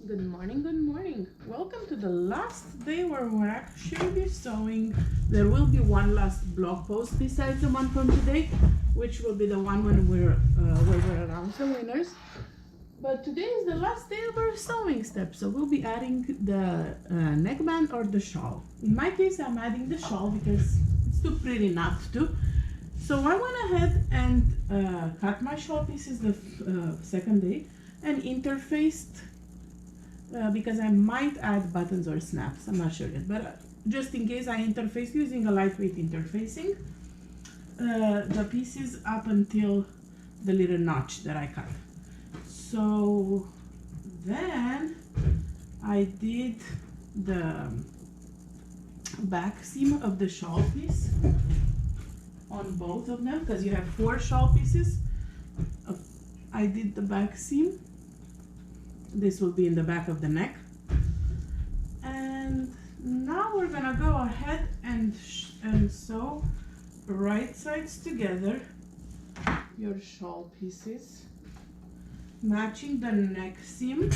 Good morning, good morning. Welcome to the last day where we're actually be sewing. There will be one last blog post besides the one from today, which will be the one when where we're announce the winners. But today is the last day of our sewing step, so we'll be adding the neckband or the shawl. In my case, I'm adding the shawl because it's too pretty not to. So I went ahead and cut my shawl pieces the second day and interfaced because I might add buttons or snaps, I'm not sure yet, but just in case I interface using a lightweight interfacing the pieces up until the little notch that I cut. So then I did the back seam of the shawl piece on both of them because you have 4 shawl pieces. I did the back seam. This will be in the back of the neck. And now we're gonna go ahead and sew right sides together, your shawl pieces, matching the neck seam.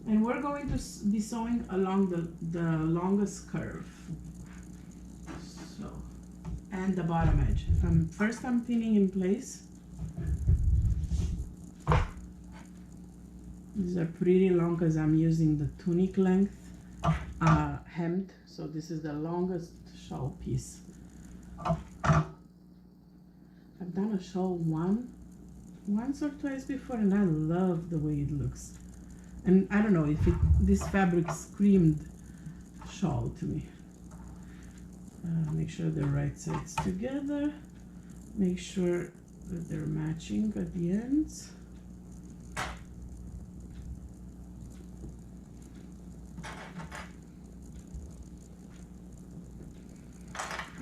And we're going to be sewing along the longest curve. So, and the bottom edge. First I'm pinning in place. These are pretty long because I'm using the tunic length hemmed, so this is the longest shawl piece. I've done a shawl once or twice before and I love the way it looks. And I don't know if this fabric screamed shawl to me. Make sure the right sides together. Make sure that they're matching at the ends.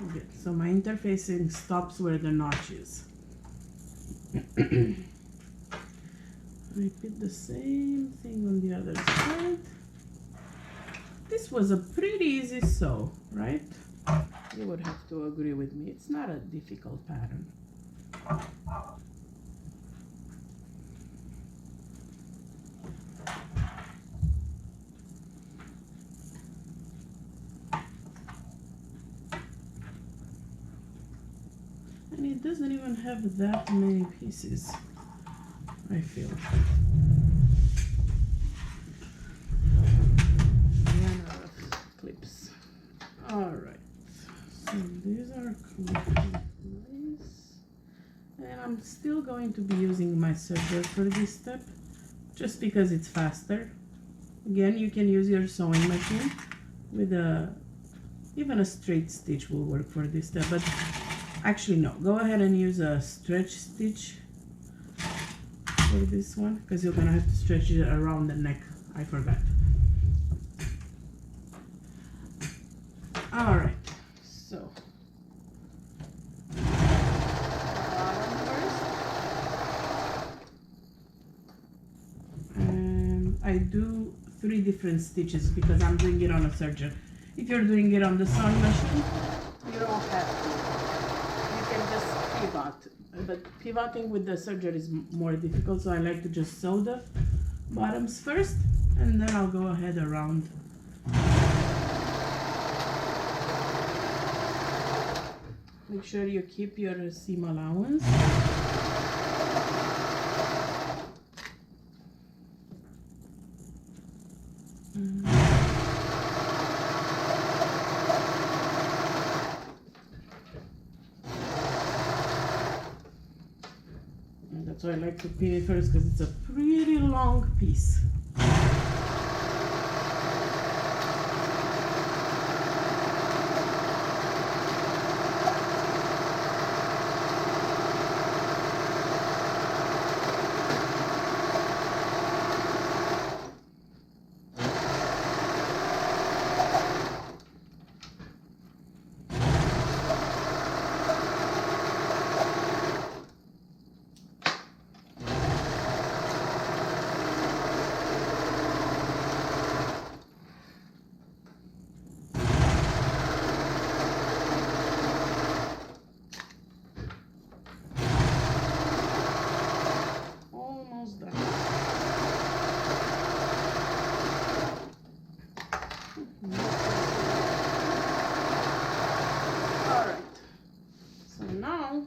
Okay, so my interfacing stops where the notch is. Repeat the same thing on the other side. This was a pretty easy sew, right? You would have to agree with me. It's not a difficult pattern. And it doesn't even have that many pieces, I feel. Run out of clips. Alright, so these are clipped in place. And I'm still going to be using my serger for this step, just because it's faster. Again, you can use your sewing machine with even a straight stitch will work for this step, but actually no, go ahead and use a stretch stitch for this one because you're gonna have to stretch it around the neck. I forgot. All right, so and I do 3 different stitches because I'm doing it on a serger. If you're doing it on the sewing machine, you don't have to. You can just pivot, but pivoting with the serger is more difficult, so I like to just sew the bottoms first and then I'll go ahead around. Make sure you keep your seam allowance. So I like to pin it first because it's a pretty long piece. now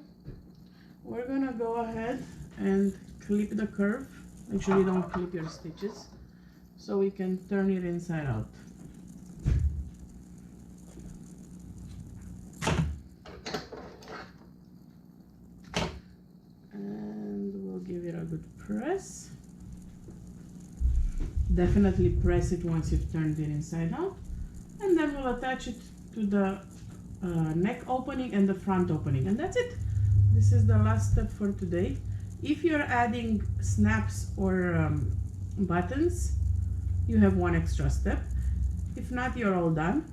we're gonna go ahead and clip the curve. Make sure you don't clip your stitches so we can turn it inside out. And we'll give it a good press. Definitely press it once you've turned it inside out. And then we'll attach it to the neck opening and the front opening, and that's it. This is the last step for today. If you're adding snaps or buttons, you have one extra step. If not, you're all done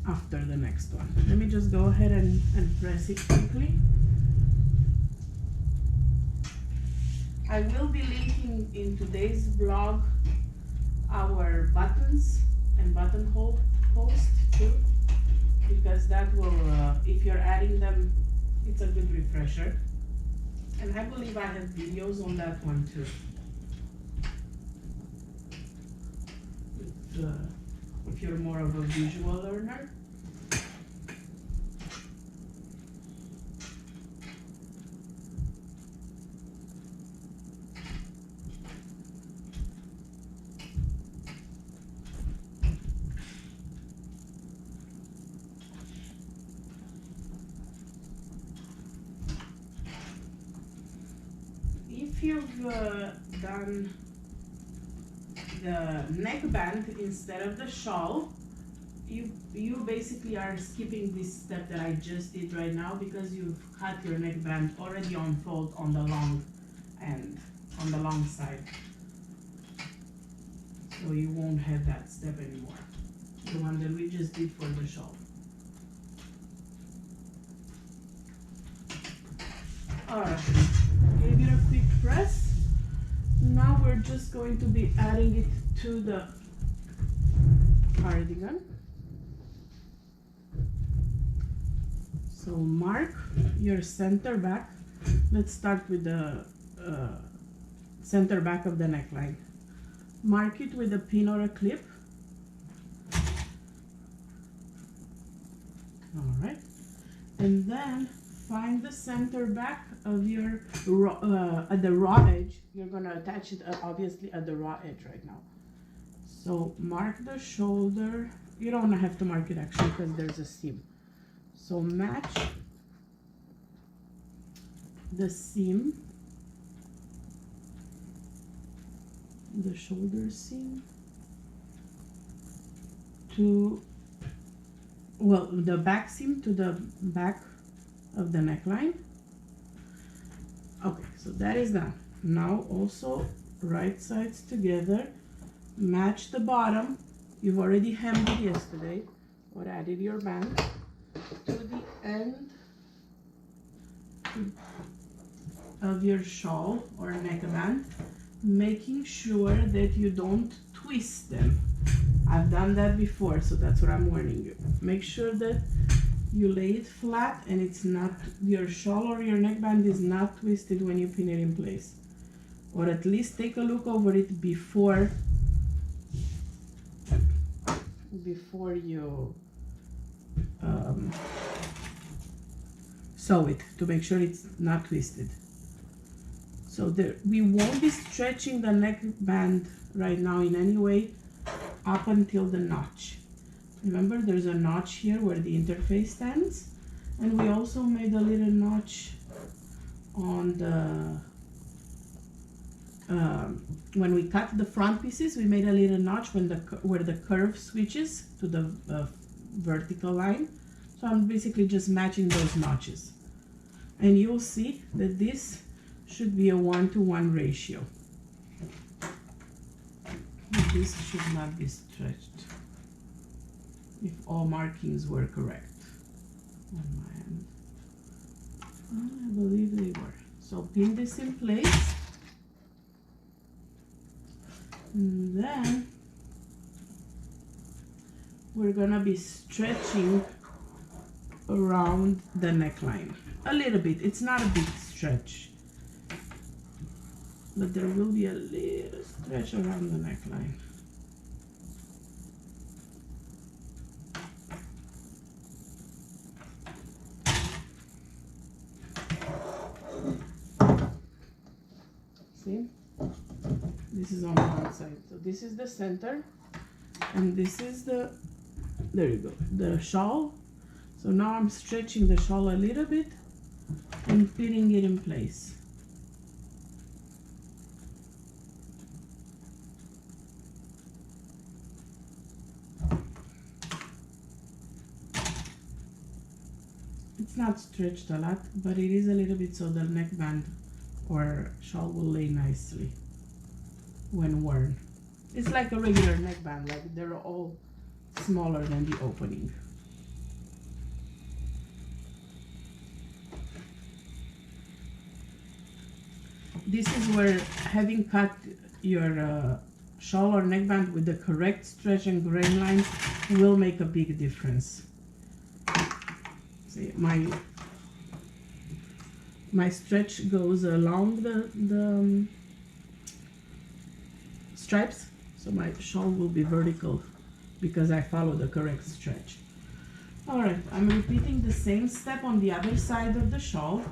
after the next one. Let me just go ahead and press it quickly. I will be linking in today's vlog our buttons and buttonhole post too, because that will, if you're adding them, it's a good refresher. And I believe I have videos on that one too. If you're more of a visual learner. If you've done the neckband instead of the shawl, you basically are skipping this step that I just did right now, because you've cut your neckband already on fold on the long end, on the long side. So you won't have that step anymore, the one that we just did for the shawl. Alright. Gave it a quick press. Now we're just going to be adding it to the cardigan. So mark your center back. Let's start with the center back of the neckline. Mark it with a pin or a clip. All right, and then find the center back of your at the raw edge. You're gonna attach it obviously at the raw edge right now. So mark the shoulder. You don't have to mark it actually because there's a seam. So match the seam, the shoulder seam, to, well, the back seam to the back of the neckline. Okay, so that is done. Now also right sides together, match the bottom. You've already hemmed it yesterday or added your band to the end of your shawl or neckband, making sure that you don't twist them. I've done that before, so that's what I'm warning you. Make sure that you lay it flat and it's not, your shawl or your neckband is not twisted when you pin it in place. Or at least take a look over it before you sew it, to make sure it's not twisted. So there, we won't be stretching the neckband right now in any way up until the notch. Remember, there's a notch here where the interface stands, and we also made a little notch on the when we cut the front pieces. We made a little notch when where the curve switches to the vertical line. So I'm basically just matching those notches, and you'll see that this should be a 1-to-1 ratio. This should not be stretched if all markings were correct on my end. I believe they were. So pin this in place, and then we're gonna be stretching around the neckline a little bit. It's not a big stretch, but there will be a little stretch around the neckline. See? This is on one side. So this is the center, and this is the, there you go, the shawl. So now I'm stretching the shawl a little bit and pinning it in place. It's not stretched a lot, but it is a little bit so the neckband or shawl will lay nicely when worn. It's like a regular neckband, like they're all smaller than the opening. This is where having cut your shawl or neckband with the correct stretch and grain lines will make a big difference. See, my stretch goes along the stripes, so my shawl will be vertical because I follow the correct stretch. Alright, I'm repeating the same step on the other side of the shawl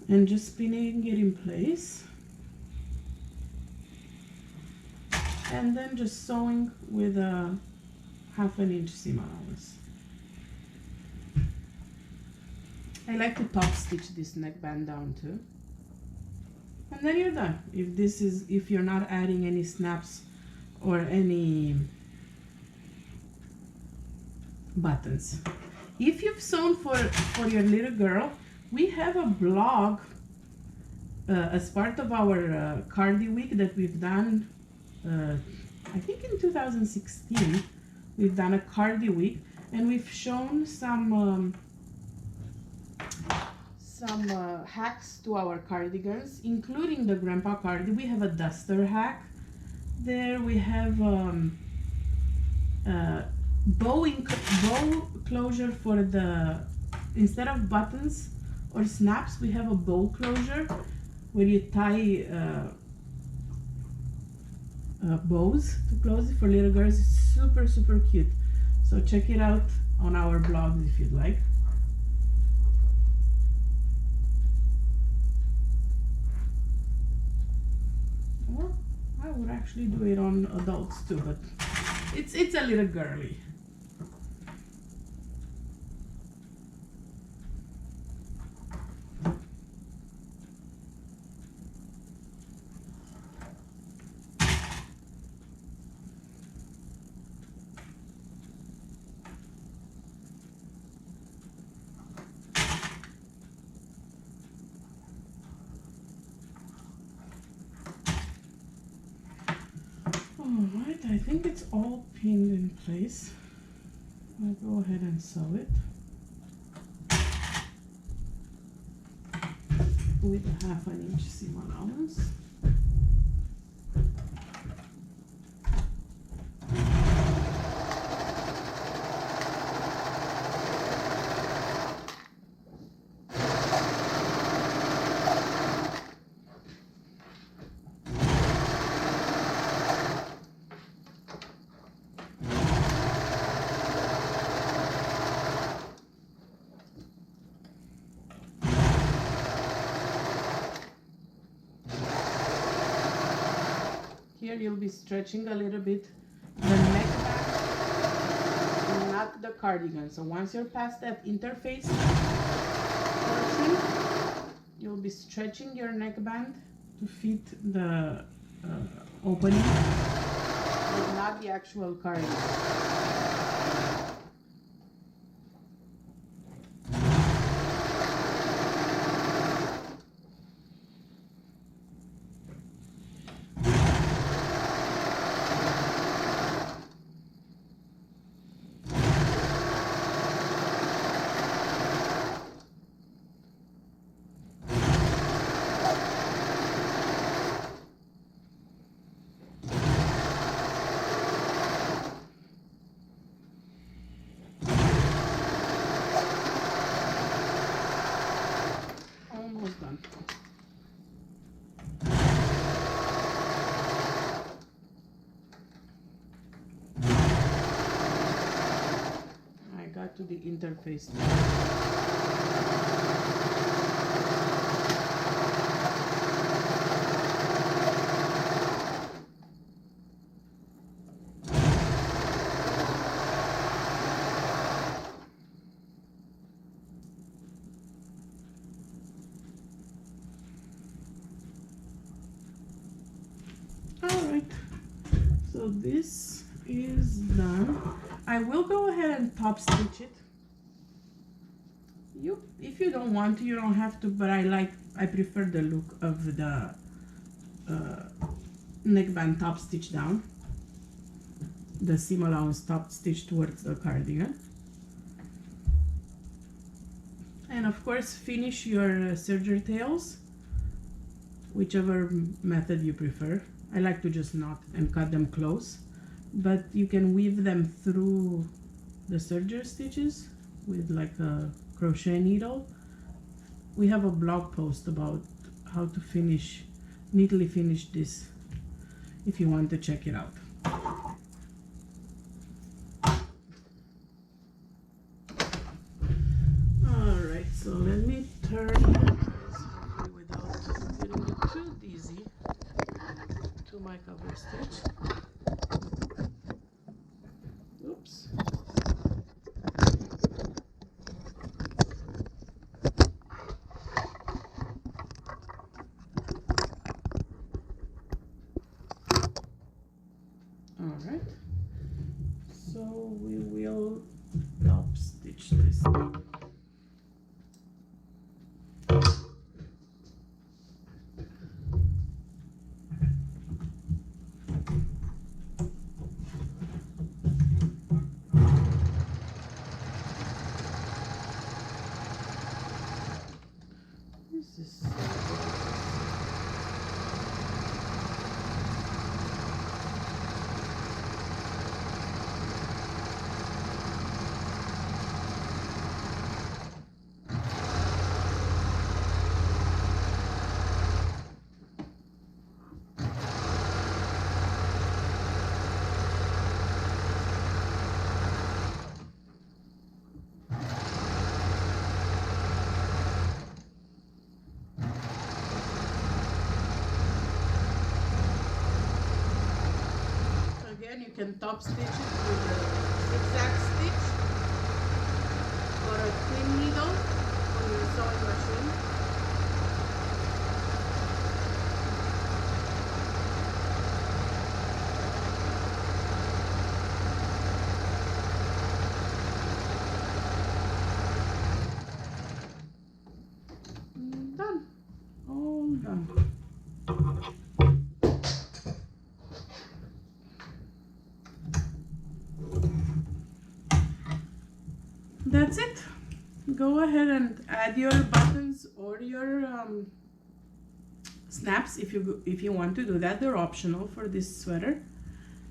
and just pinning it in place, and then just sewing with a 1/2 inch seam allowance. I like to top stitch this neckband down too. And then you're done. If you're not adding any snaps or any buttons. If you've sewn for your little girl, we have a blog as part of our Cardi week that we've done, I think in 2016, we've done a Cardi week, and we've shown some hacks to our cardigans, including the grandpa cardi. We have a duster hack there. We have bow closure for the, instead of buttons or snaps, we have a bow closure where you tie bows to close it for little girls. It's super, super cute. So check it out on our blog if you'd like. Or I would actually do it on adults too, but it's a little girly. Alright, I think it's all pinned in place. I'll go ahead and sew it with a 1/2 inch seam allowance. Here you'll be stretching a little bit the neckband and not the cardigan. So once you're past that interface portion, you'll be stretching your neckband to fit the opening, but not the actual cardigan. Done. I got to the interface now. so this is done. I will go ahead and top stitch it. If you don't want to, you don't have to, but I prefer the look of the neckband top stitch down, the seam allowance top stitch towards the cardigan. And of course, finish your serger tails, whichever method you prefer. I like to just knot and cut them close, but you can weave them through the serger stitches with like a crochet needle. We have a blog post about how to neatly finish this if you want to check it out. Alright, so let me turn this without getting it too dizzy to my cover stitch. Oops. Alright, so we will top stitch this. This is so you can top stitch it with a zigzag stitch or a thin needle on your sewing machine. Done. All done. That's it. Go ahead and add your buttons or your snaps if you want to do that. They're optional for this sweater.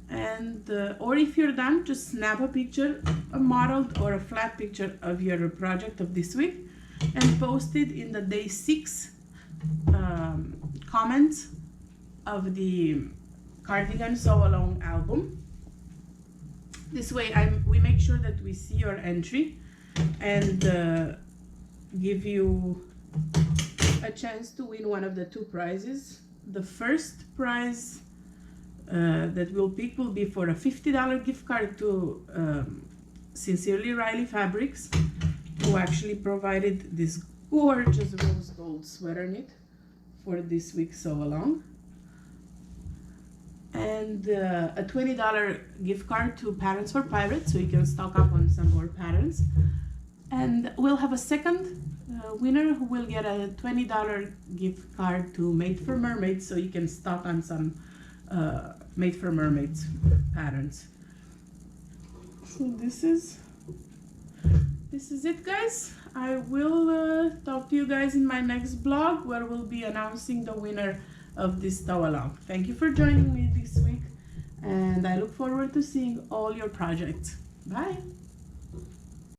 And or if you're done, just snap a picture, a modeled or a flat picture of your project of this week, and post it in the day 6 comments of the Cardigan Sew Along album. This way we make sure that we see your entry and give you a chance to win one of the 2 prizes. The first prize that we'll pick will be for a $50 gift card to Sincerely Riley Fabrics, who actually provided this gorgeous rose gold sweater knit for this week's Sew Along. And a $20 gift card to Patterns for Pirates, so you can stock up on some more patterns. And we'll have a second winner who will get a $20 gift card to Made for Mermaids, so you can stock on some Made for Mermaids patterns. So this is it, guys. I will talk to you guys in my next blog, where we'll be announcing the winner of this Sew Along. Thank you for joining me this week, and I look forward to seeing all your projects. Bye.